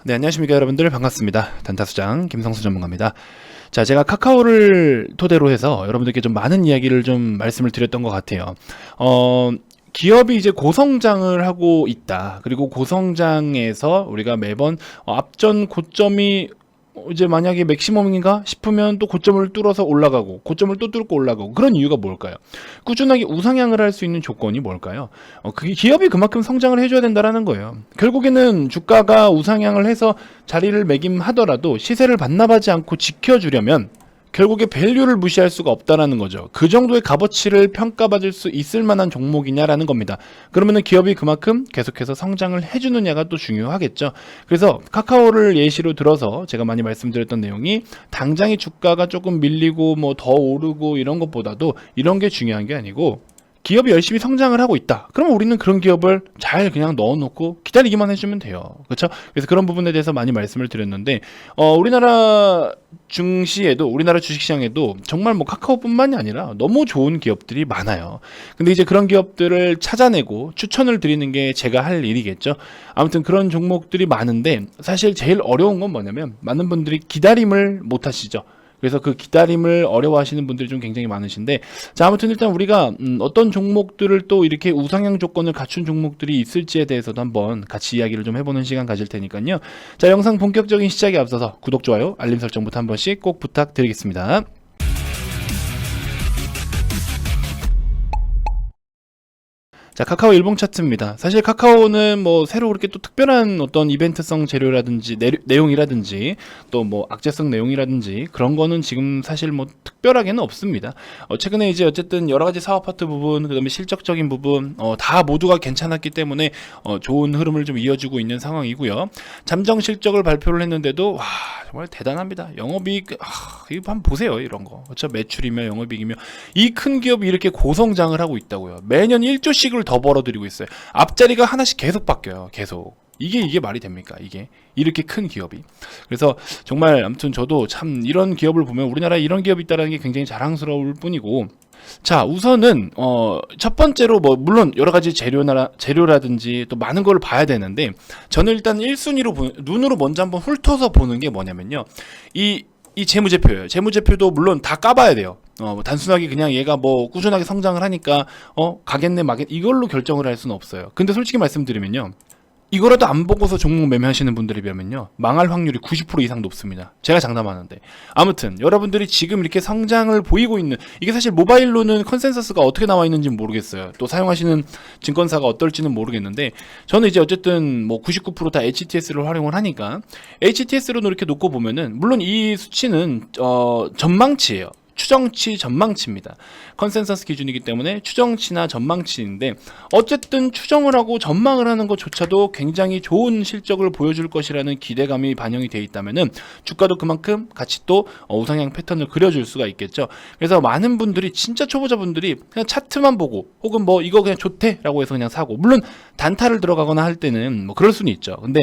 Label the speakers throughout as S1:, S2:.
S1: 네, 안녕하십니까 여러분들, 반갑습니다. 단타수장 김성수 전문가입니다. 자, 제가 카카오를 토대로 해서 여러분들께 좀 많은 이야기를 좀 말씀을 드렸던 것 같아요. 기업이 이제 고성장을 하고 있다. 그리고 고성장에서 우리가 매번 앞전 고점이 이제 만약에 맥시멈인가 싶으면 또 고점을 뚫어서 올라가고 고점을 또 뚫고 올라가고, 그런 이유가 뭘까요? 꾸준하게 우상향을 할 수 있는 조건이 뭘까요? 그게 기업이 그만큼 성장을 해줘야 된다라는 거예요. 결국에는 주가가 우상향을 해서 자리를 매김하더라도 시세를 반납하지 않고 지켜주려면 결국에 밸류를 무시할 수가 없다라는 거죠. 그 정도의 값어치를 평가받을 수 있을 만한 종목이냐라는 겁니다. 그러면은 기업이 그만큼 계속해서 성장을 해주느냐가 또 중요하겠죠. 그래서 카카오를 예시로 들어서 제가 많이 말씀드렸던 내용이, 당장의 주가가 조금 밀리고 뭐 더 오르고 이런 것보다도 이런 게 중요한 게 아니고, 기업이 열심히 성장을 하고 있다. 그러면 우리는 그런 기업을 잘 그냥 넣어놓고 기다리기만 해주면 돼요. 그렇죠? 그래서 그런 부분에 대해서 많이 말씀을 드렸는데, 우리나라 증시에도, 우리나라 주식시장에도 정말 뭐 카카오뿐만이 아니라 너무 좋은 기업들이 많아요. 근데 이제 그런 기업들을 찾아내고 추천을 드리는 게 제가 할 일이겠죠. 아무튼 그런 종목들이 많은데, 사실 제일 어려운 건 뭐냐면 많은 분들이 기다림을 못 하시죠. 그래서 그 기다림을 어려워하시는 분들이 좀 굉장히 많으신데, 자, 아무튼 일단 우리가 어떤 종목들을 또 이렇게 우상향 조건을 갖춘 종목들이 있을지에 대해서도 한번 같이 이야기를 좀 해보는 시간 가질 테니까요. 자, 영상 본격적인 시작에 앞서서 구독, 좋아요, 알림 설정부터 한 번씩 꼭 부탁드리겠습니다. 자, 카카오 일봉 차트입니다. 사실 카카오는 뭐 새로 그렇게 또 특별한 어떤 이벤트성 재료라든지 내용이라든지 또 뭐 악재성 내용이라든지 그런 거는 지금 사실 뭐 특별하게는 없습니다. 최근에 이제 어쨌든 여러 가지 사업 파트 부분, 그다음에 실적적인 부분 다 모두가 괜찮았기 때문에 좋은 흐름을 좀 이어주고 있는 상황이고요. 잠정 실적을 발표를 했는데도 와, 정말 대단합니다. 영업이익, 이거 한번 보세요. 이런 거. 그렇죠? 매출이며 영업이익이며 이 큰 기업이 이렇게 고성장을 하고 있다고요. 매년 1조씩을 더 벌어들이고 있어요. 앞자리가 하나씩 계속 바뀌어요. 계속. 이게 말이 됩니까? 이게 이렇게 큰 기업이. 그래서 정말 아무튼 저도 참 이런 기업을 보면 우리나라에 이런 기업이 있다는 게 굉장히 자랑스러울 뿐이고, 자, 우선은 첫 번째로 뭐 물론 여러 가지 재료라든지 또 많은 걸 봐야 되는데, 저는 일단 1순위로 눈으로 먼저 한번 훑어서 보는 게 뭐냐면요. 이 재무제표예요. 재무제표도 물론 다 까봐야 돼요. 단순하게 그냥 얘가 뭐 꾸준하게 성장을 하니까 가겠네 마겠네 이걸로 결정을 할 수는 없어요. 근데 솔직히 말씀드리면요, 이거라도 안 보고서 종목 매매하시는 분들이 비하면요, 망할 확률이 90% 이상 높습니다. 제가 장담하는데. 아무튼 여러분들이 지금 이렇게 성장을 보이고 있는, 이게 사실 모바일로는 컨센서스가 어떻게 나와 있는지는 모르겠어요. 또 사용하시는 증권사가 어떨지는 모르겠는데, 저는 이제 어쨌든 뭐 99% 다 HTS를 활용을 하니까 HTS로 이렇게 놓고 보면은, 물론 이 수치는 전망치예요. 추정치, 전망치입니다. 컨센서스 기준이기 때문에 추정치나 전망치인데, 어쨌든 추정을 하고 전망을 하는 것조차도 굉장히 좋은 실적을 보여줄 것이라는 기대감이 반영이 되어 있다면은 주가도 그만큼 같이 또 우상향 패턴을 그려줄 수가 있겠죠. 그래서 많은 분들이, 진짜 초보자분들이 그냥 차트만 보고 혹은 뭐 이거 그냥 좋대라고 해서 그냥 사고, 물론 단타를 들어가거나 할 때는 뭐 그럴 수는 있죠. 근데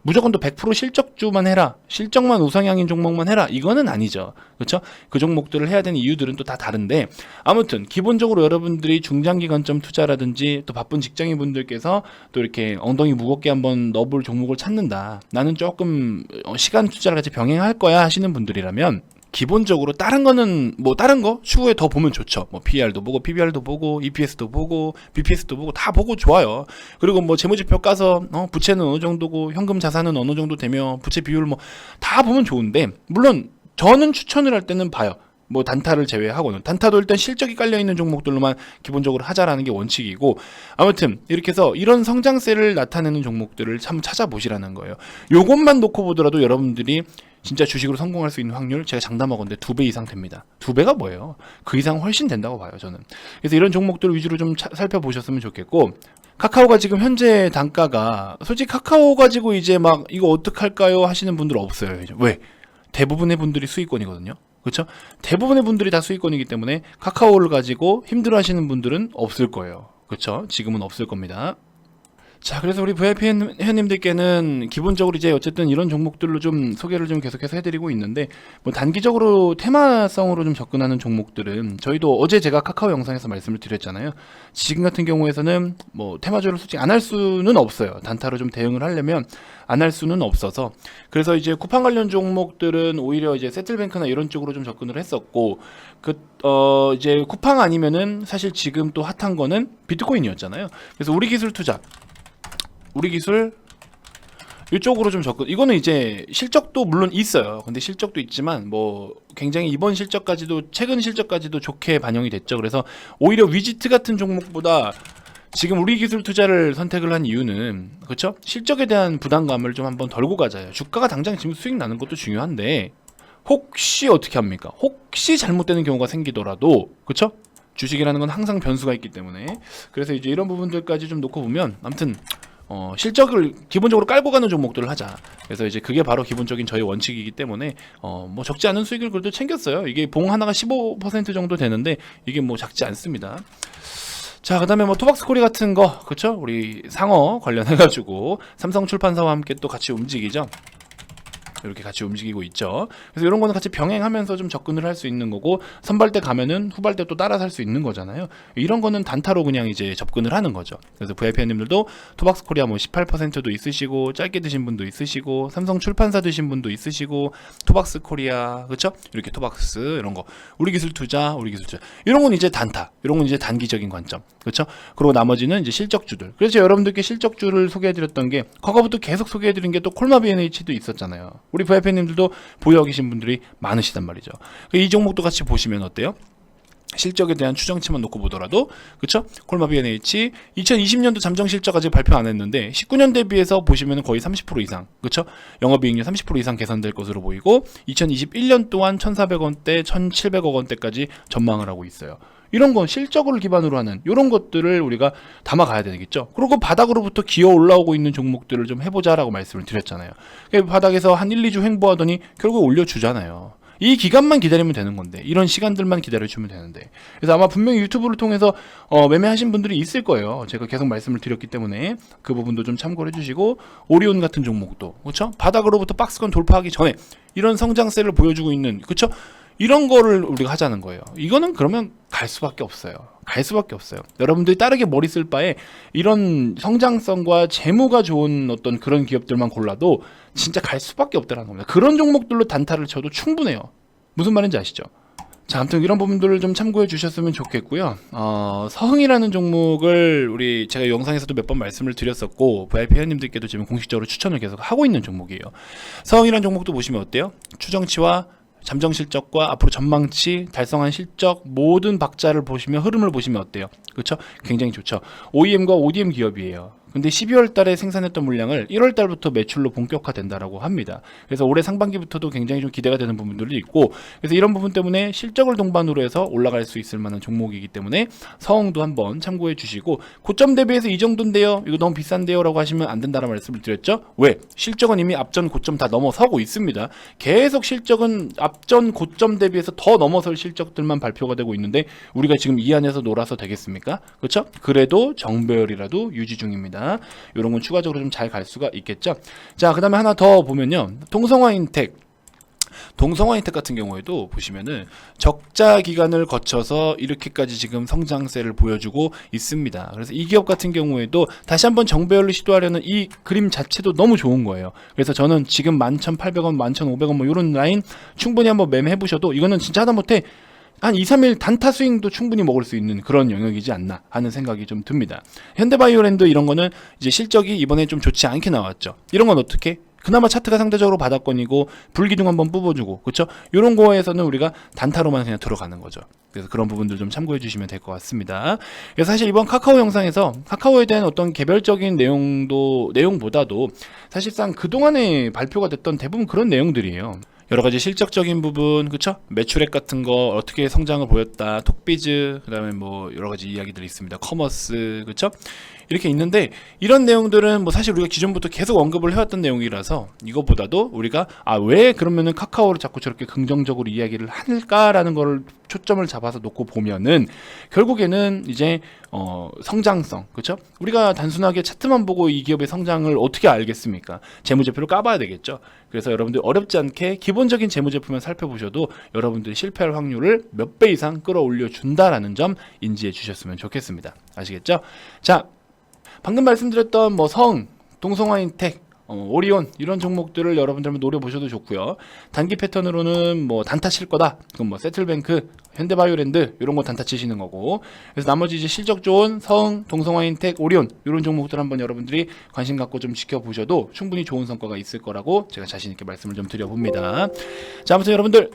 S1: 무조건 또 100% 실적주만 해라, 실적만 우상향인 종목만 해라, 이거는 아니죠. 그렇죠? 그 종목들을 해야 되는 이유들은 또 다 다른데, 아무튼 기본적으로 여러분들이 중장기 관점 투자라든지 또 바쁜 직장인 분들께서 또 이렇게 엉덩이 무겁게 한번 넣어볼 종목을 찾는다, 나는 조금 시간 투자를 같이 병행할 거야 하시는 분들이라면, 기본적으로 다른 거는 뭐 다른 거 추후에 더 보면 좋죠. 뭐 PER도 보고 PBR도 보고 EPS도 보고 BPS도 보고 다 보고 좋아요. 그리고 뭐 재무지표 까서 부채는 어느 정도고 현금 자산은 어느 정도 되며 부채 비율 뭐 다 보면 좋은데, 물론 저는 추천을 할 때는 봐요. 뭐 단타를 제외하고는, 단타도 일단 실적이 깔려있는 종목들로만 기본적으로 하자라는 게 원칙이고, 아무튼 이렇게 해서 이런 성장세를 나타내는 종목들을 참 찾아보시라는 거예요. 요것만 놓고 보더라도 여러분들이 진짜 주식으로 성공할 수 있는 확률, 제가 장담하건대 2배 이상 됩니다. 2배가 뭐예요? 그 이상 훨씬 된다고 봐요, 저는. 그래서 이런 종목들 위주로 좀 살펴보셨으면 좋겠고, 카카오가 지금 현재 단가가, 솔직히 카카오 가지고 이제 막 이거 어떡할까요 하시는 분들 없어요. 왜? 대부분의 분들이 수익권이거든요. 그렇죠? 대부분의 분들이 다 수익권이기 때문에 카카오를 가지고 힘들어 하시는 분들은 없을 거예요. 그렇죠? 지금은 없을 겁니다. 자, 그래서 우리 VIP 회원님들께는 기본적으로 이제 어쨌든 이런 종목들로 좀 소개를 좀 계속해서 해드리고 있는데, 뭐 단기적으로 테마성으로 좀 접근하는 종목들은 저희도 어제 제가 카카오 영상에서 말씀을 드렸잖아요. 지금 같은 경우에서는 뭐 테마주를 솔직히 안 할 수는 없어요. 단타로 좀 대응을 하려면 안 할 수는 없어서, 그래서 이제 쿠팡 관련 종목들은 오히려 이제 세틀뱅크나 이런 쪽으로 좀 접근을 했었고, 이제 쿠팡 아니면은 사실 지금 또 핫한 거는 비트코인이었잖아요. 그래서 우리 기술 투자, 우리 기술 이쪽으로 좀 접근. 이거는 이제 실적도 물론 있어요. 근데 실적도 있지만 뭐 굉장히 이번 실적까지도, 최근 실적까지도 좋게 반영이 됐죠. 그래서 오히려 위지트 같은 종목보다 지금 우리 기술 투자를 선택을 한 이유는, 그렇죠? 실적에 대한 부담감을 좀 한번 덜고 가자요. 주가가 당장 지금 수익 나는 것도 중요한데, 혹시 어떻게 합니까? 혹시 잘못되는 경우가 생기더라도, 그렇죠? 주식이라는 건 항상 변수가 있기 때문에, 그래서 이제 이런 부분들까지 좀 놓고 보면, 아무튼 실적을 기본적으로 깔고 가는 종목들을 하자. 그래서 이제 그게 바로 기본적인 저희 원칙이기 때문에 뭐 적지 않은 수익을 그래도 챙겼어요. 이게 봉 하나가 15% 정도 되는데 이게 뭐 작지 않습니다. 자, 그다음에 뭐 토박스코리 같은 거, 그쵸? 우리 상어 관련해가지고 삼성 출판사와 함께 또 같이 움직이죠. 이렇게 같이 움직이고 있죠. 그래서 이런 거는 같이 병행하면서 좀 접근을 할 수 있는 거고, 선발대 가면은 후발대 또 따라 살 수 있는 거잖아요. 이런 거는 단타로 그냥 이제 접근을 하는 거죠. 그래서 VIP님들도 토박스 코리아 뭐 18%도 있으시고, 짧게 드신 분도 있으시고, 삼성 출판사 드신 분도 있으시고, 토박스 코리아, 그렇죠? 이렇게 토박스 이런 거, 우리 기술 투자, 우리 기술 투자, 이런 건 이제 단타, 이런 건 이제 단기적인 관점, 그렇죠? 그리고 나머지는 이제 실적주들. 그래서 여러분들께 실적주를 소개해드렸던 게, 과거부터 계속 소개해드린 게 또 콜마 BNH도 있었잖아요. 우리 VIP님들도 보유하고 계신 분들이 많으시단 말이죠. 이 종목도 같이 보시면 어때요? 실적에 대한 추정치만 놓고 보더라도, 그쵸? 콜마 BNH 2020년도 잠정 실적 아직 발표 안 했는데 19년 대비해서 보시면 거의 30% 이상, 그쵸? 영업이익률 30% 이상 개선될 것으로 보이고, 2021년 또한 1,400원대, 1,700억 원대까지 전망을 하고 있어요. 이런 건 실적을 기반으로 하는 이런 것들을 우리가 담아가야 되겠죠. 그리고 바닥으로부터 기어 올라오고 있는 종목들을 좀 해보자라고 말씀을 드렸잖아요. 바닥에서 한 1, 2주 횡보하더니 결국 올려주잖아요. 이 기간만 기다리면 되는 건데, 이런 시간들만 기다려주면 되는데, 그래서 아마 분명히 유튜브를 통해서 매매하신 분들이 있을 거예요. 제가 계속 말씀을 드렸기 때문에 그 부분도 좀 참고를 해주시고, 오리온 같은 종목도, 그렇죠? 바닥으로부터 박스권 돌파하기 전에 이런 성장세를 보여주고 있는, 그렇죠? 이런 거를 우리가 하자는 거예요. 이거는 그러면 갈 수밖에 없어요. 갈 수밖에 없어요. 여러분들이 다르게 머리 쓸 바에 이런 성장성과 재무가 좋은 어떤 그런 기업들만 골라도 진짜 갈 수밖에 없다는 겁니다. 그런 종목들로 단타를 쳐도 충분해요. 무슨 말인지 아시죠? 자, 아무튼 이런 부분들을 좀 참고해 주셨으면 좋겠고요. 서흥이라는 종목을 우리 제가 영상에서도 몇 번 말씀을 드렸었고, VIP 회원님들께도 지금 공식적으로 추천을 계속 하고 있는 종목이에요. 서흥이라는 종목도 보시면 어때요? 추정치와 잠정 실적과 앞으로 전망치, 달성한 실적 모든 박자를 보시면, 흐름을 보시면 어때요? 그렇죠? 굉장히 좋죠. OEM과 ODM 기업이에요. 근데 12월 달에 생산했던 물량을 1월 달부터 매출로 본격화된다라고 합니다. 그래서 올해 상반기부터도 굉장히 좀 기대가 되는 부분들이 있고, 그래서 이런 부분 때문에 실적을 동반으로 해서 올라갈 수 있을 만한 종목이기 때문에 서흥도 한번 참고해 주시고, 고점 대비해서 이 정도인데요, 이거 너무 비싼데요 라고 하시면 안 된다는 말씀을 드렸죠. 왜? 실적은 이미 앞전 고점 다 넘어서고 있습니다. 계속 실적은 앞전 고점 대비해서 더 넘어설 실적들만 발표가 되고 있는데 우리가 지금 이 안에서 놀아서 되겠습니까? 그렇죠? 그래도 정배열이라도 유지 중입니다. 이런 건 추가적으로 좀 잘 갈 수가 있겠죠. 자, 그 다음에 하나 더 보면요, 동성화인텍 같은 경우에도 보시면은 적자 기간을 거쳐서 이렇게까지 지금 성장세를 보여주고 있습니다. 그래서 이 기업 같은 경우에도 다시 한번 정배열로 시도하려는 이 그림 자체도 너무 좋은 거예요. 그래서 저는 지금 11,800원, 11,500원 뭐 이런 라인 충분히 한번 매매해 보셔도, 이거는 진짜 하다못해 한 2, 3일 단타 스윙도 충분히 먹을 수 있는 그런 영역이지 않나 하는 생각이 좀 듭니다. 현대바이오랜드 이런 거는 이제 실적이 이번에 좀 좋지 않게 나왔죠. 이런 건 어떻게? 그나마 차트가 상대적으로 바닥권이고 불기둥 한번 뽑아주고, 그렇죠? 이런 거에서는 우리가 단타로만 그냥 들어가는 거죠. 그래서 그런 부분들 좀 참고해 주시면 될 것 같습니다. 그래서 사실 이번 카카오 영상에서 카카오에 대한 어떤 개별적인 내용보다도 사실상 그동안에 발표가 됐던 대부분 그런 내용들이에요. 여러 가지 실적적인 부분, 그쵸? 매출액 같은 거 어떻게 성장을 보였다, 톡비즈, 그 다음에 뭐 여러 가지 이야기들이 있습니다. 커머스, 그쵸? 이렇게 있는데, 이런 내용들은 뭐 사실 우리가 기존부터 계속 언급을 해왔던 내용이라서 이것보다도 우리가 왜 그러면은 카카오를 자꾸 저렇게 긍정적으로 이야기를 할까라는 거를 초점을 잡아서 놓고 보면은 결국에는 이제 성장성, 그렇죠? 우리가 단순하게 차트만 보고 이 기업의 성장을 어떻게 알겠습니까? 재무제표를 까봐야 되겠죠. 그래서 여러분들 어렵지 않게 기본적인 재무제표만 살펴보셔도 여러분들이 실패할 확률을 몇 배 이상 끌어올려 준다라는 점 인지해 주셨으면 좋겠습니다. 아시겠죠? 자, 방금 말씀드렸던 뭐 동성화인텍, 오리온 이런 종목들을 여러분들 한번 노려보셔도 좋고요. 단기 패턴으로는 뭐 단타 칠 거다. 그럼 뭐 세틀뱅크, 현대바이오랜드 이런 거 단타 치시는 거고. 그래서 나머지 이제 실적 좋은 동성화인텍, 오리온 이런 종목들 한번 여러분들이 관심 갖고 좀 지켜보셔도 충분히 좋은 성과가 있을 거라고 제가 자신 있게 말씀을 좀 드려봅니다. 자, 아무튼 여러분들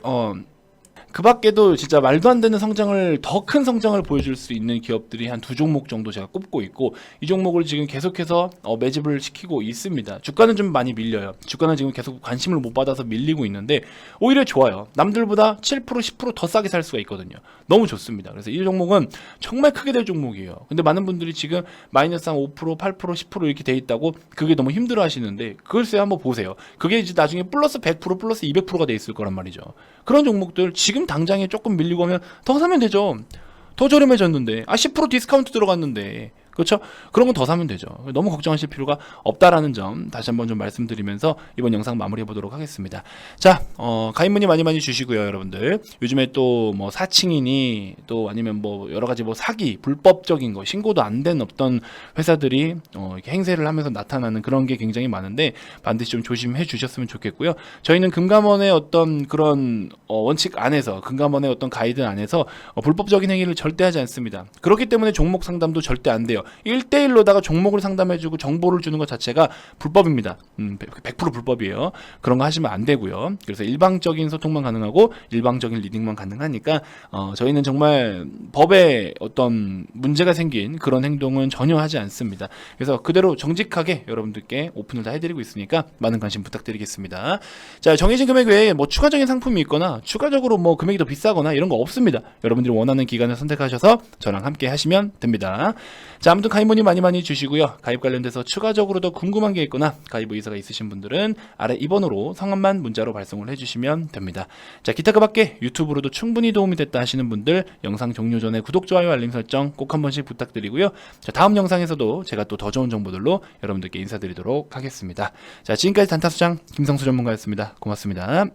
S1: 그 밖에도 진짜 말도 안 되는 성장을, 더 큰 성장을 보여줄 수 있는 기업들이 한 2종목 정도 제가 꼽고 있고, 이 종목을 지금 계속해서 매집을 시키고 있습니다. 주가는 좀 많이 밀려요. 주가는 지금 계속 관심을 못 받아서 밀리고 있는데 오히려 좋아요. 남들보다 7% 10% 더 싸게 살 수가 있거든요. 너무 좋습니다. 그래서 이 종목은 정말 크게 될 종목이에요. 근데 많은 분들이 지금 마이너스 한 5% 8% 10% 이렇게 돼 있다고 그게 너무 힘들어 하시는데, 글쎄 한번 보세요. 그게 이제 나중에 플러스 100% 플러스 200%가 돼 있을 거란 말이죠. 그런 종목들 지금 당장에 조금 밀리고 하면 더 사면 되죠. 더 저렴해졌는데 10% 디스카운트 들어갔는데, 그렇죠? 그런 건 더 사면 되죠. 너무 걱정하실 필요가 없다라는 점 다시 한번 좀 말씀드리면서 이번 영상 마무리해 보도록 하겠습니다. 자, 가입 문의 많이 주시고요, 여러분들. 요즘에 또 뭐 사칭이니 또 아니면 뭐 여러 가지 뭐 사기, 불법적인 거, 신고도 안 된 어떤 회사들이 이렇게 행세를 하면서 나타나는 그런 게 굉장히 많은데 반드시 좀 조심해 주셨으면 좋겠고요. 저희는 금감원의 어떤 그런 원칙 안에서, 금감원의 어떤 가이드 안에서 불법적인 행위를 절대 하지 않습니다. 그렇기 때문에 종목 상담도 절대 안 돼요. 1대1로다가 종목을 상담해주고 정보를 주는 것 자체가 불법입니다. 100% 불법이에요. 그런 거 하시면 안 되고요. 그래서 일방적인 소통만 가능하고 일방적인 리딩만 가능하니까 저희는 정말 법에 어떤 문제가 생긴 그런 행동은 전혀 하지 않습니다. 그래서 그대로 정직하게 여러분들께 오픈을 다 해드리고 있으니까 많은 관심 부탁드리겠습니다. 자, 정해진 금액 외에 뭐 추가적인 상품이 있거나 추가적으로 뭐 금액이 더 비싸거나 이런 거 없습니다. 여러분들이 원하는 기간을 선택하셔서 저랑 함께 하시면 됩니다. 자, 아무튼 가입 문의 많이 주시고요. 가입 관련돼서 추가적으로 더 궁금한 게 있거나 가입 의사가 있으신 분들은 아래 2번으로 성함만 문자로 발송을 해주시면 됩니다. 자, 기타 그 밖에 유튜브로도 충분히 도움이 됐다 하시는 분들 영상 종료 전에 구독, 좋아요, 알림 설정 꼭 한 번씩 부탁드리고요. 자, 다음 영상에서도 제가 또 더 좋은 정보들로 여러분들께 인사드리도록 하겠습니다. 자, 지금까지 단타수장 김성수 전문가였습니다. 고맙습니다.